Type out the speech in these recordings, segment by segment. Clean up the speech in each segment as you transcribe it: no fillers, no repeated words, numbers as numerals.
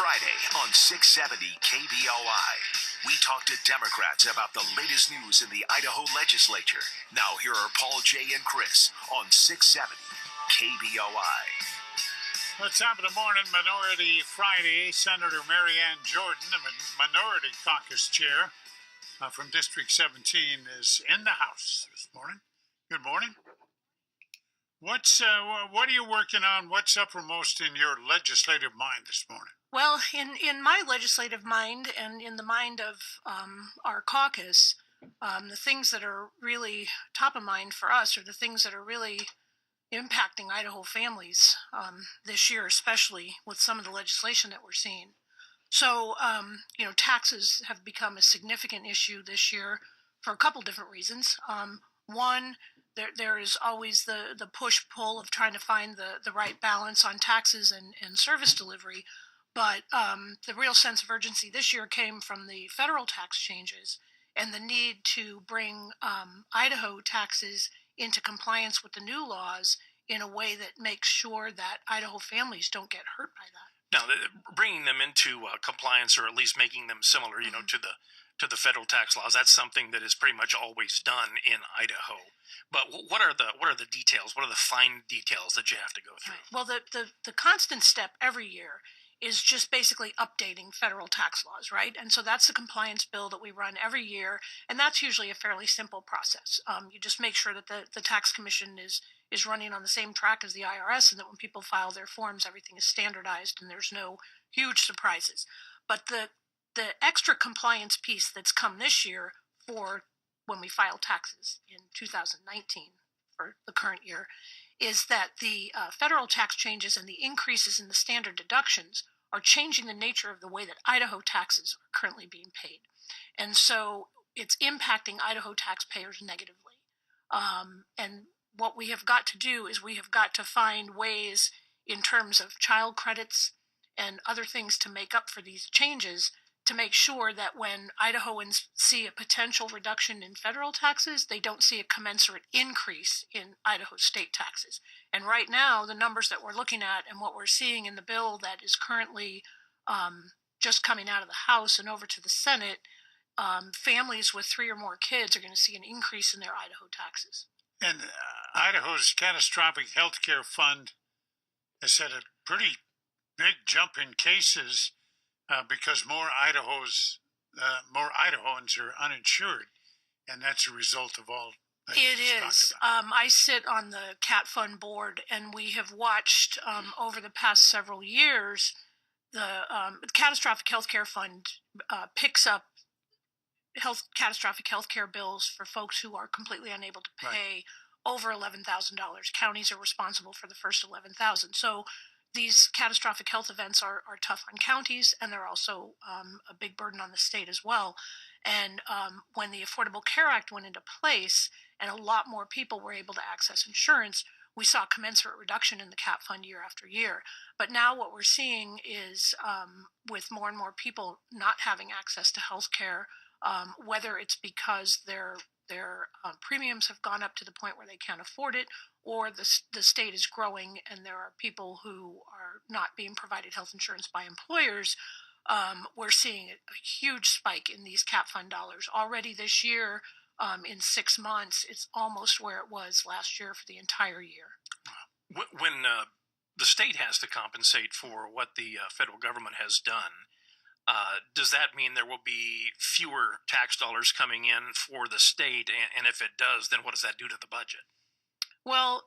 Friday on 670 KBOI. We talk to Democrats about the latest news in the Idaho legislature. Now here are Paul, Jay, and Chris on 670 KBOI. Well, top of the morning, Minority Friday. Senator Maryanne Jordan, the Minority Caucus Chair from District 17, is in the House this morning. Good morning. What are you working on? What's uppermost in your legislative mind this morning? Well, in my legislative mind and in the mind of our caucus, the things that are really top of mind for us are the things that are really impacting Idaho families this year, especially with some of the legislation that we're seeing. So, taxes have become a significant issue this year for a couple different reasons. One, there is always the push-pull of trying to find the right balance on taxes and service delivery. But the real sense of urgency this year came from the federal tax changes and the need to bring Idaho taxes into compliance with the new laws in a way that makes sure that Idaho families don't get hurt by that. Now, bringing them into compliance, or at least making them similar, to the federal tax laws, that's something that is pretty much always done in Idaho. But what are the details? What are the fine details that you have to go through? Right. Well, the constant step every year is just basically updating federal tax laws, right? And so that's the compliance bill that we run every year, and that's usually a fairly simple process. You just make sure that the tax commission is running on the same track as the IRS, and that when people file their forms, everything is standardized and there's no huge surprises. But the extra compliance piece that's come this year for when we file taxes in 2019 for the current year is that the federal tax changes and the increases in the standard deductions are changing the nature of the way that Idaho taxes are currently being paid. And so it's impacting Idaho taxpayers negatively. And what we have got to do is we have got to find ways in terms of child credits and other things to make up for these changes to make sure that when Idahoans see a potential reduction in federal taxes, they don't see a commensurate increase in Idaho state taxes. And right now, the numbers that we're looking at and what we're seeing in the bill that is currently just coming out of the House and over to the Senate, families with 3 or more kids are going to see an increase in their Idaho taxes. And Idaho's catastrophic health care fund has had a pretty big jump in cases because more Idahoans are uninsured, and that's a result of all that it is. I sit on the CAT Fund board, and we have watched over the past several years the catastrophic health care fund picks up catastrophic health care bills for folks who are completely unable to pay over $11,000. Counties are responsible for the first $11,000. So these catastrophic health events are tough on counties, and they're also a big burden on the state as well. And when the Affordable Care Act went into place and a lot more people were able to access insurance, we saw a commensurate reduction in the CAT fund year after year. But now what we're seeing is with more and more people not having access to health care, whether it's because their premiums have gone up to the point where they can't afford it, or the state is growing and there are people who are not being provided health insurance by employers, we're seeing a huge spike in these CAT fund dollars. Already this year, in 6 months, it's almost where it was last year for the entire year. When the state has to compensate for what the federal government has done, does that mean there will be fewer tax dollars coming in for the state? And if it does, then what does that do to the budget? Well,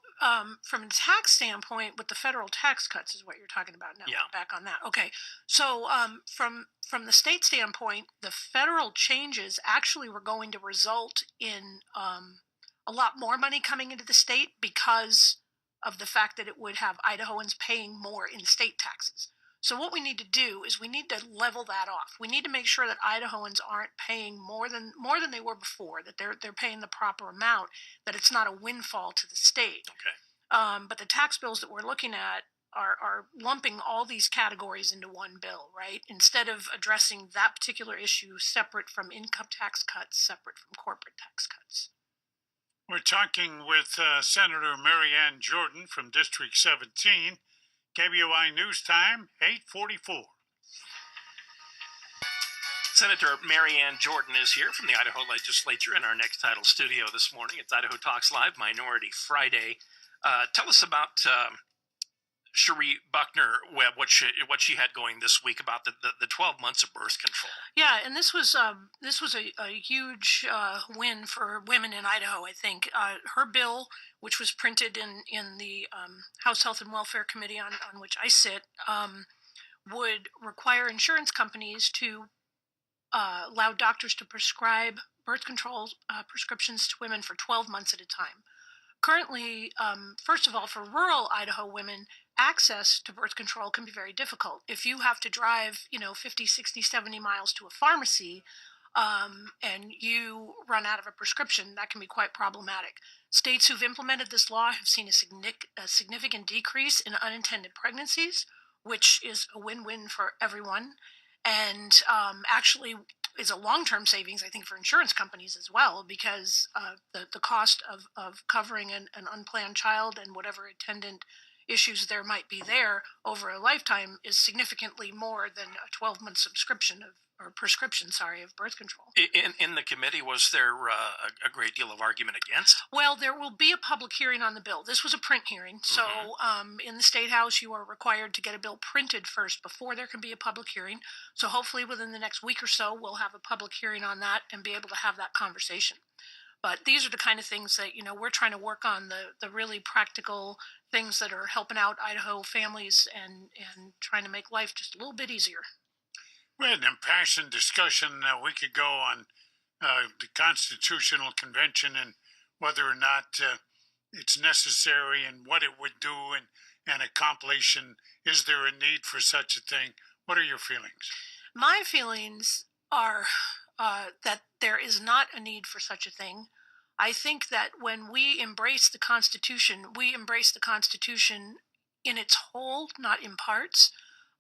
from a tax standpoint, with the federal tax cuts is what you're talking about now. Yeah. Back on that. Okay. So from the state standpoint, the federal changes actually were going to result in a lot more money coming into the state because of the fact that it would have Idahoans paying more in state taxes. So what we need to do is we need to level that off. We need to make sure that Idahoans aren't paying more than they were before, that they're paying the proper amount, that it's not a windfall to the state. Okay. But the tax bills that we're looking at are lumping all these categories into one bill, right? Instead of addressing that particular issue separate from income tax cuts, separate from corporate tax cuts. We're talking with Senator Maryanne Jordan from District 17. KBOI News Time, 8:44. Senator Maryanne Jordan is here from the Idaho legislature in our next title studio this morning. It's Idaho Talks Live, Minority Friday. Tell us about Cherie Buckner Webb, what she had going this week about the 12 months of birth control. Yeah, and this was a huge win for women in Idaho. I think her bill, which was printed in the House Health and Welfare Committee on which I sit, would require insurance companies to allow doctors to prescribe birth control prescriptions to women for 12 months at a time. Currently, first of all, for rural Idaho women, access to birth control can be very difficult. If you have to drive, 50, 60, 70 miles to a pharmacy and you run out of a prescription, that can be quite problematic. States who've implemented this law have seen a significant decrease in unintended pregnancies, which is a win-win for everyone. And actually is a long-term savings, I think, for insurance companies as well, because the cost of covering an unplanned child and whatever attendant issues there might be there over a lifetime is significantly more than a 12-month subscription prescription of birth control. In the committee, was there a great deal of argument against? Well, there will be a public hearing on the bill. This was a print hearing. So in the State House, you are required to get a bill printed first before there can be a public hearing. So hopefully within the next week or so, we'll have a public hearing on that and be able to have that conversation. But these are the kind of things that, we're trying to work on, the really practical things that are helping out Idaho families and trying to make life just a little bit easier. We had an impassioned discussion a week ago on the Constitutional Convention and whether or not it's necessary and what it would do and accomplish, and is there a need for such a thing? What are your feelings? My feelings are that there is not a need for such a thing. I think that when we embrace the Constitution, we embrace the Constitution in its whole, not in parts.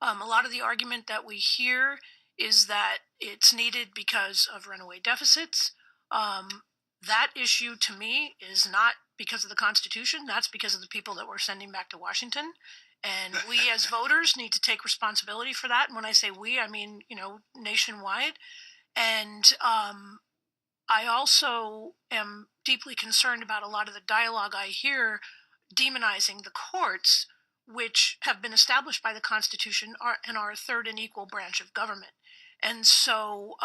A lot of the argument that we hear is that it's needed because of runaway deficits. That issue, to me, is not because of the Constitution. That's because of the people that we're sending back to Washington. And we as voters need to take responsibility for that. And when I say we, I mean, nationwide. And I also am deeply concerned about a lot of the dialogue I hear demonizing the courts, which have been established by the Constitution and are a third and equal branch of government. And so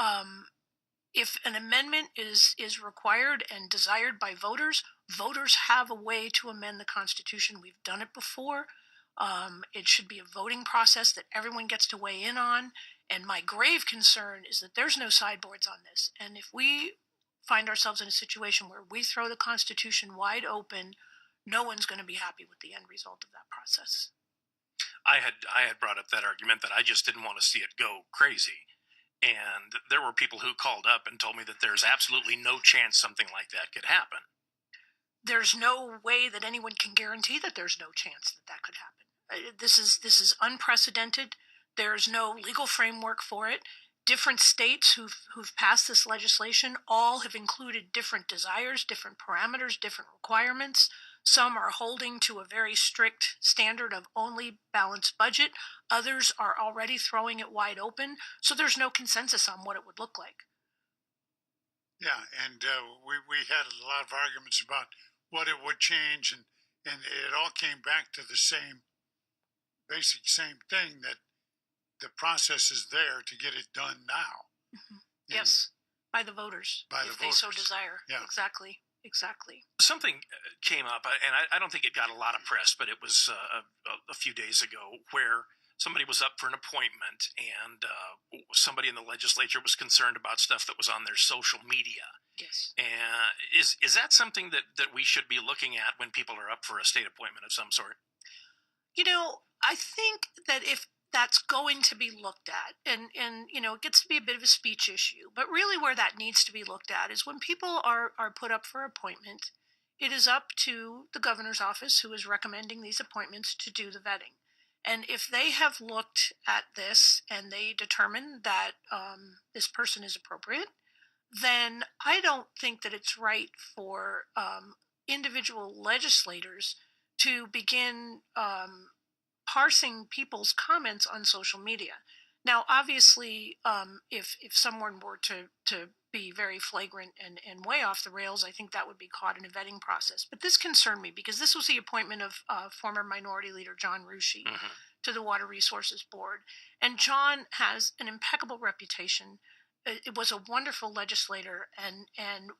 if an amendment is required and desired by voters, voters have a way to amend the Constitution. We've done it before. It should be a voting process that everyone gets to weigh in on. And my grave concern is that there's no sideboards on this. And if we find ourselves in a situation where we throw the Constitution wide open, no one's going to be happy with the end result of that process. I had brought up that argument that I just didn't want to see it go crazy. And there were people who called up and told me that there's absolutely no chance something like that could happen. There's no way that anyone can guarantee that there's no chance that could happen. This is unprecedented. There's no legal framework for it. Different states who've passed this legislation all have included different desires, different parameters, different requirements. Some are holding to a very strict standard of only balanced budget. Others are already throwing it wide open. So there's no consensus on what it would look like. Yeah, and we had a lot of arguments about what it would change, and it all came back to the same thing, that the process is there to get it done now. Mm-hmm. Yes, by the voters, if they so desire. Yeah. Exactly. Something came up, and I don't think it got a lot of press, but it was a few days ago, where somebody was up for an appointment, and somebody in the legislature was concerned about stuff that was on their social media. Yes. And is that something that we should be looking at when people are up for a state appointment of some sort? I think that if that's going to be looked at, and it gets to be a bit of a speech issue, but really where that needs to be looked at is when people are put up for appointment, it is up to the governor's office, who is recommending these appointments, to do the vetting. And if they have looked at this and they determine that this person is appropriate, then I don't think that it's right for individual legislators to begin parsing people's comments on social media. Now, obviously, if someone were to be very flagrant and way off the rails, I think that would be caught in a vetting process. But this concerned me because this was the appointment of former Minority Leader John Rushi Hmm. to the Water Resources Board, and John has an impeccable reputation. It was a wonderful legislator, and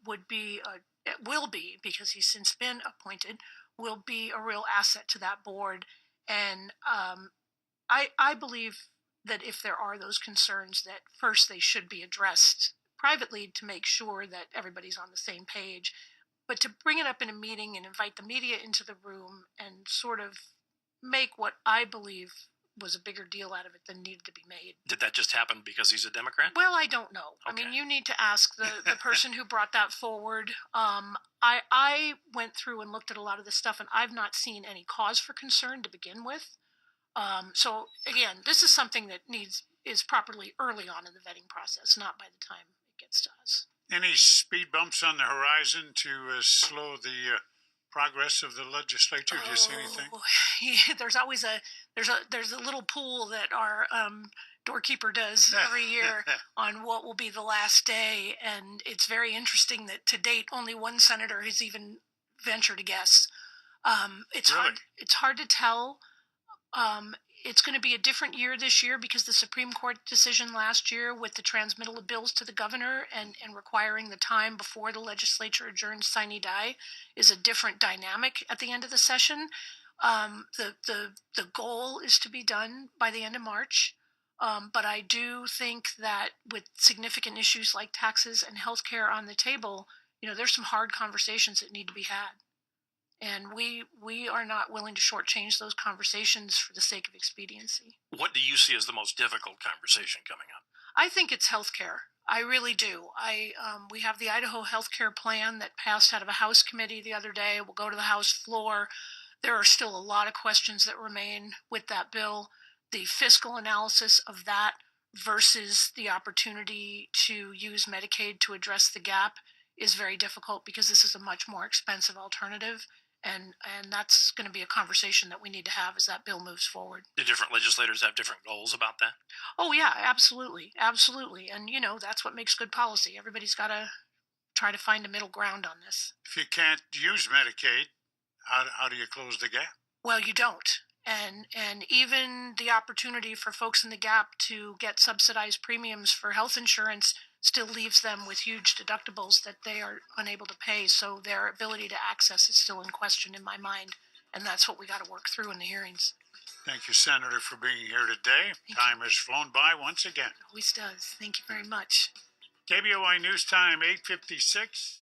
will be, because he's since been appointed, will be a real asset to that board. And I believe that if there are those concerns, that first they should be addressed privately to make sure that everybody's on the same page. But to bring it up in a meeting and invite the media into the room and sort of make what I believe was a bigger deal out of it than needed to be made. Did that just happen because he's a Democrat? Well, I don't know. I mean, Okay. you need to ask the person who brought that forward. I went through and looked at a lot of this stuff, and I've not seen any cause for concern to begin with. So again, this is something that is properly early on in the vetting process, not by the time it gets to us. Any speed bumps on the horizon to slow the progress of the legislature? Do you see anything? Oh, yeah, there's a little pool that our doorkeeper does every year on what will be the last day, and it's very interesting that to date only one senator has even ventured a guess. It's Really? hard to tell. It's going to be a different year this year because the Supreme Court decision last year with the transmittal of bills to the governor and requiring the time before the legislature adjourns sine die is a different dynamic at the end of the session. The goal is to be done by the end of March. But I do think that with significant issues like taxes and healthcare on the table, there's some hard conversations that need to be had. And we are not willing to shortchange those conversations for the sake of expediency. What do you see as the most difficult conversation coming up? I think it's healthcare. I really do. We have the Idaho healthcare plan that passed out of a House committee the other day. Will go to the House floor. There are still a lot of questions that remain with that bill. The fiscal analysis of that versus the opportunity to use Medicaid to address the gap is very difficult because this is a much more expensive alternative. And that's going to be a conversation that we need to have as that bill moves forward. Do different legislators have different goals about that? Oh yeah, absolutely, absolutely. And that's what makes good policy. Everybody's got to try to find a middle ground on this. If you can't use Medicaid, how do you close the gap? Well, you don't. And even the opportunity for folks in the gap to get subsidized premiums for health insurance still leaves them with huge deductibles that they are unable to pay. So their ability to access is still in question in my mind. And that's what we got to work through in the hearings. Thank you, Senator, for being here today. Time has flown by once again. It always does. Thank you very much. KBOI News Time, 8:56.